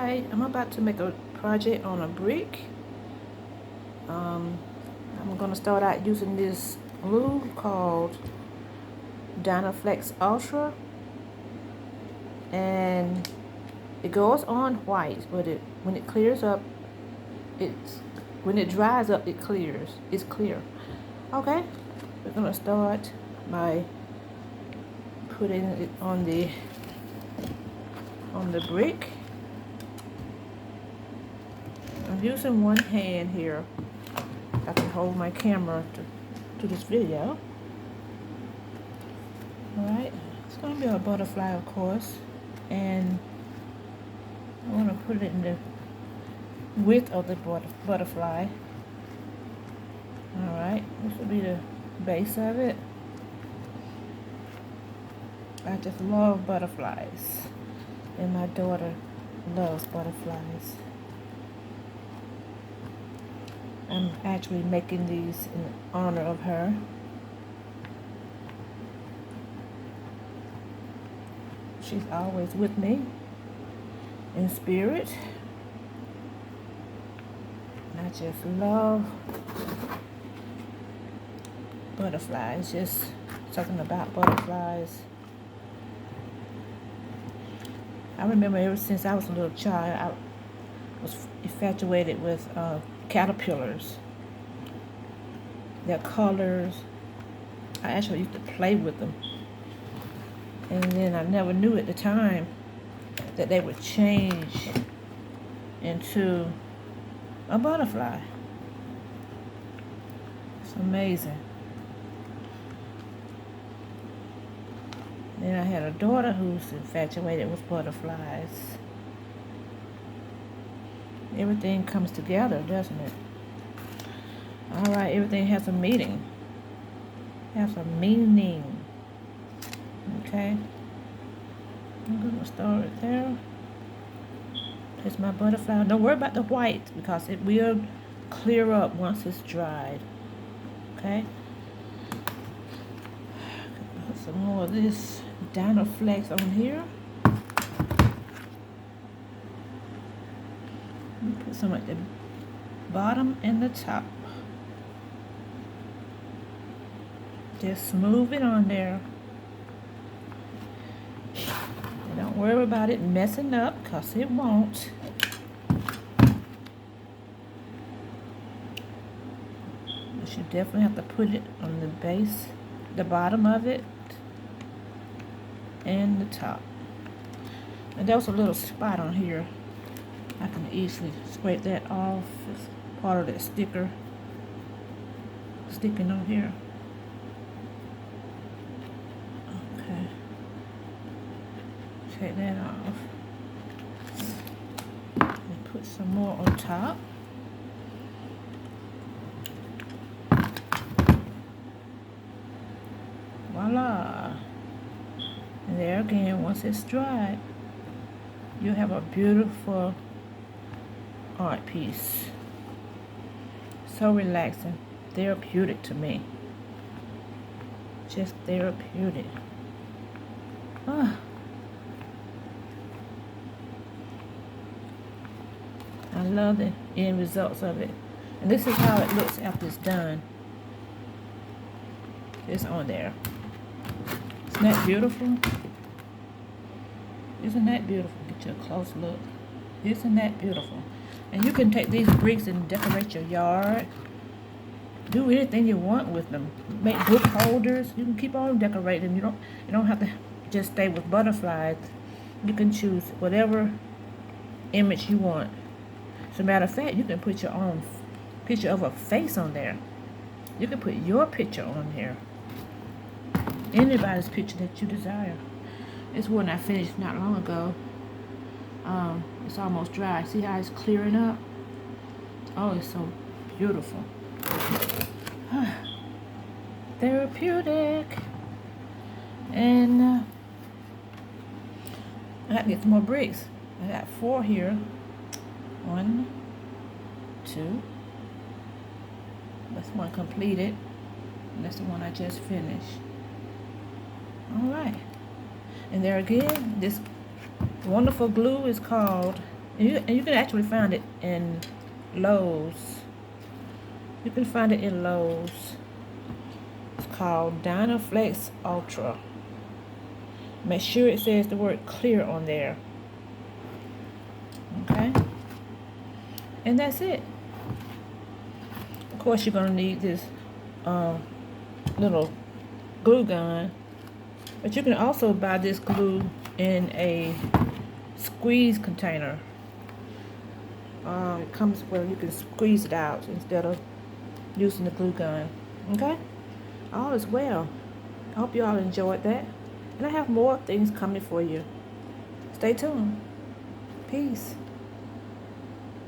Hi, I'm about to make a project on a brick. I'm gonna start out using this glue called Dynaflex Ultra, and it goes on white, but when it clears up, it's when it dries up, it clears. It's clear. Okay, we're gonna start by putting it on the brick. I'm using one hand here. I can hold my camera to this video. Alright, it's going to be a butterfly, of course, and I want to put it in the width of the butterfly. Alright, this will be the base of it. I just love butterflies, and my daughter loves butterflies. I'm actually making these in honor of her. She's always with me in spirit. And I just love butterflies. Just something about butterflies. I remember ever since I was a little child, I was infatuated with caterpillars. Their colors. I actually used to play with them. And then I never knew at the time that they would change into a butterfly. It's amazing. Then I had a daughter who's infatuated with butterflies. Everything comes together, doesn't it? Alright, everything has a meaning. Has a meaning. Okay. I'm going to start right there. Here's my butterfly. Don't worry about the white because it will clear up once it's dried. Okay. Put some more of this Dynaflex on here. Put some at the bottom and the top. Just smooth it on there. And don't worry about it messing up, because it won't. But you definitely have to put it on the base, the bottom of it, and the top. And there was a little spot on here. I can easily scrape that off. It's part of that sticker sticking on here. Okay. Take that off. And put some more on top. Voila. And there again, once it's dried, you have a beautiful art piece. So relaxing, therapeutic to me. Just therapeutic. Ah. I love the end results of it. And this is how it looks after it's done. It's on there. Isn't that beautiful? Isn't that beautiful? Get you a close look. Isn't that beautiful? And you can take these bricks and decorate your yard. Do anything you want with them. Make book holders. You can keep on decorating them. You don't have to just stay with butterflies. You can choose whatever image you want. As a matter of fact, you can put your own picture of a face on there. You can put your picture on there. Anybody's picture that you desire. This one I finished not long ago. It's almost dry. See how it's clearing up? Oh, it's so beautiful. Therapeutic. And I have to get some more bricks. I got 4 here. 1, 2. That's one completed. And that's the one I just finished. Alright. And there again, this wonderful glue is called And you can actually find it in Lowe's. You can find it in Lowe's. It's called Dynaflex Ultra. Make sure it says the word clear on there. Okay? And that's it. Of course, you're going to need this little glue gun. But you can also buy this glue in a squeeze container. It comes where you can squeeze it out instead of using the glue gun. Okay? All is well. I hope you all enjoyed that. And I have more things coming for you. Stay tuned. Peace.